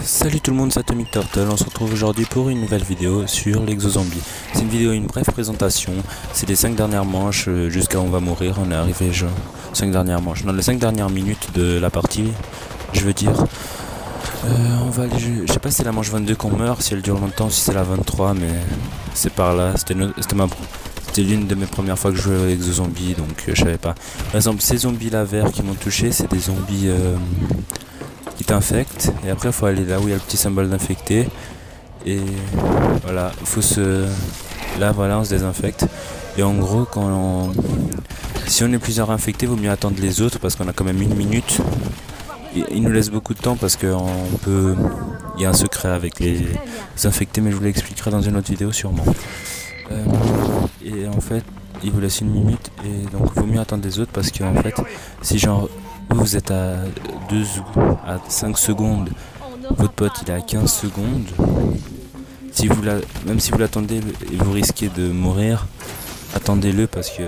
Salut tout le monde, c'est Atomic Turtle. On se retrouve aujourd'hui pour une nouvelle vidéo sur l'Exozombie. C'est une vidéo, une brève présentation. C'est les 5 dernières manches jusqu'à on va mourir. On est arrivé 5 dernières manches. Dans les 5 dernières minutes de la partie, je veux dire. On va aller, je sais pas si c'est la manche 22 qu'on meurt, si elle dure longtemps, si c'est la 23, mais c'est par là. C'était l'une de mes premières fois que je jouais à l'Exozombie, donc je savais pas. Par exemple, ces zombies là verts qui m'ont touché, c'est des zombies qui t'infectent, et après il faut aller là où il y a le petit symbole d'infecté, et voilà, là voilà, on se désinfecte. Et en gros, si on est plusieurs infectés, vaut mieux attendre les autres parce qu'on a quand même une minute. Il nous laisse beaucoup de temps parce qu'il y a un secret avec les infectés, mais je vous l'expliquerai dans une autre vidéo sûrement. Et en fait, il vous laisse une minute, et donc il vaut mieux attendre les autres parce qu'en fait, si genre vous êtes à 5 secondes, votre pote il est à 15 secondes, même si vous l'attendez et vous risquez de mourir, attendez-le parce que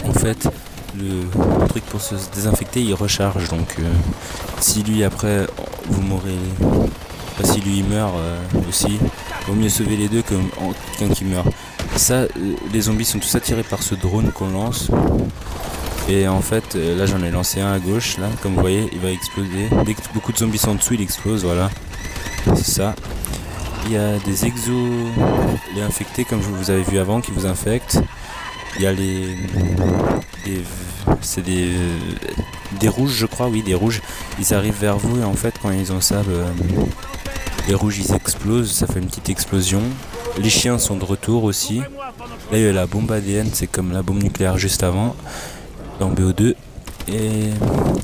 en fait le truc pour se désinfecter il recharge, donc si lui après vous mourrez, si lui il meurt aussi, vaut mieux sauver les deux que quelqu'un qui meurt. Ça, les zombies sont tous attirés par ce drone qu'on lance. Et en fait, là j'en ai lancé un à gauche, là, comme vous voyez, il va exploser. Dès que beaucoup de zombies sont en dessous, il explose, voilà. C'est ça. Il y a des les infectés, comme vous avez vu avant, qui vous infectent. Il y a c'est des rouges, je crois, oui, des rouges. Ils arrivent vers vous, et en fait, quand ils ont ça, les rouges, ils explosent, ça fait une petite explosion. Les chiens sont de retour aussi. Là, il y a la bombe ADN, c'est comme la bombe nucléaire juste avant. Dans BO2, et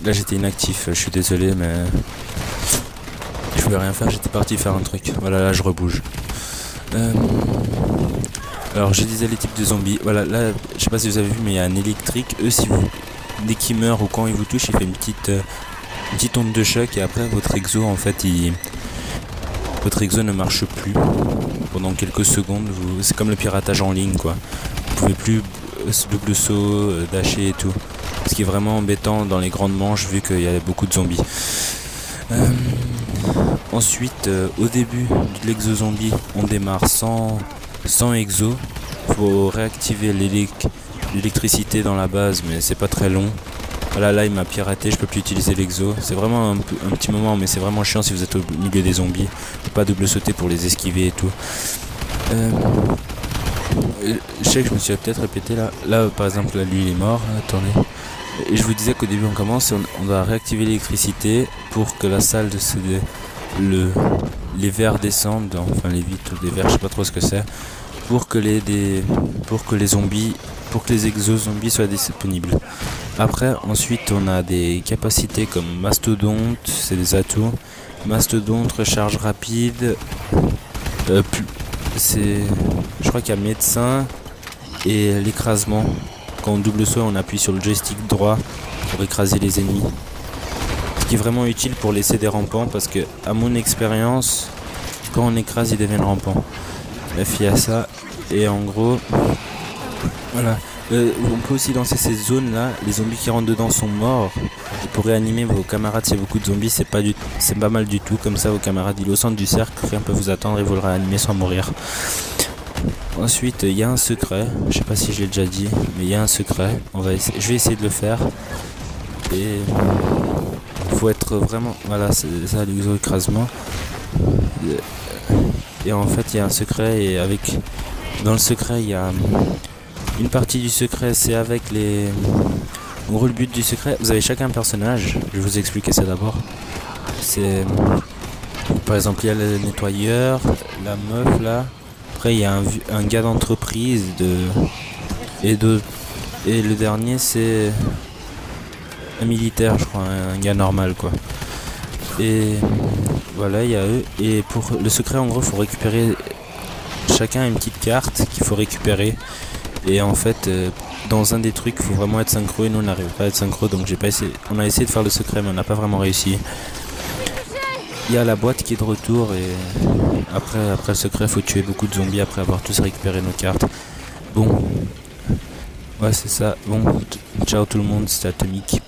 là j'étais inactif, je suis désolé, mais je pouvais rien faire, j'étais parti faire un truc. Voilà, là je rebouge. Alors je disais les types de zombies. Voilà, là je sais pas si vous avez vu, mais il y a un électrique. Eux, dès qu'ils meurent ou quand ils vous touchent, il fait une petite onde de choc, et après votre exo en fait votre exo ne marche plus pendant quelques secondes. C'est comme le piratage en ligne, quoi. Vous pouvez plus double saut, dasher et tout. Ce qui est vraiment embêtant dans les grandes manches vu qu'il y a beaucoup de zombies. Ensuite, au début de l'exo-zombie, on démarre sans exo. Faut réactiver l'électricité dans la base, mais c'est pas très long. Voilà, là il m'a piraté, je peux plus utiliser l'exo. C'est vraiment un petit moment, mais c'est vraiment chiant si vous êtes au milieu des zombies. Faut pas double sauter pour les esquiver et tout. Je sais que je me suis peut-être répété là. Là par exemple, là, lui il est mort. Attendez. Et je vous disais qu'au début on commence, on doit réactiver l'électricité pour que la salle les verres descendent, enfin les vitres ou des verres, je sais pas trop ce que c'est, pour que les exo-zombies soient disponibles. Après, ensuite on a des capacités comme mastodonte, c'est des atouts. Mastodonte, recharge rapide, je crois qu'il y a médecin et l'écrasement. Quand on double saut, on appuie sur le joystick droit pour écraser les ennemis. Ce qui est vraiment utile pour laisser des rampants, parce que à mon expérience, quand on écrase, ils deviennent rampants. Bref, il y a ça. Et en gros, voilà. On peut aussi lancer ces zones là. Les zombies qui rentrent dedans sont morts. Et pour réanimer vos camarades, s'il y a beaucoup de zombies, c'est pas mal du tout. Comme ça, vos camarades, ils sont au centre du cercle, rien peut vous attendre et vous le réanimer sans mourir. Ensuite, il y a un secret. Je sais pas si je l'ai déjà dit, mais il y a un secret. Je vais essayer de le faire. Et faut être vraiment. Voilà, c'est ça, l'exo-écrasement. Et en fait, il y a un secret, et dans le secret, il y a une partie du secret, c'est avec les. En gros, le but du secret, vous avez chacun un personnage. Je vais vous expliquer ça d'abord. C'est. Par exemple, il y a le nettoyeur, la meuf là. Après, il y a un gars d'entreprise et le dernier, c'est un militaire, je crois, un gars normal, quoi. Et voilà, il y a eux. Et pour le secret, en gros, il faut récupérer chacun une petite carte qu'il faut récupérer. Et en fait, dans un des trucs, il faut vraiment être synchro, et nous on n'arrive pas à être synchro, donc on a essayé de faire le secret, mais on n'a pas vraiment réussi. Il y a la boîte qui est de retour, et après le secret, il faut tuer beaucoup de zombies après avoir tous récupéré nos cartes. Bon, ouais, c'est ça. Bon, ciao tout le monde, c'était Atomic.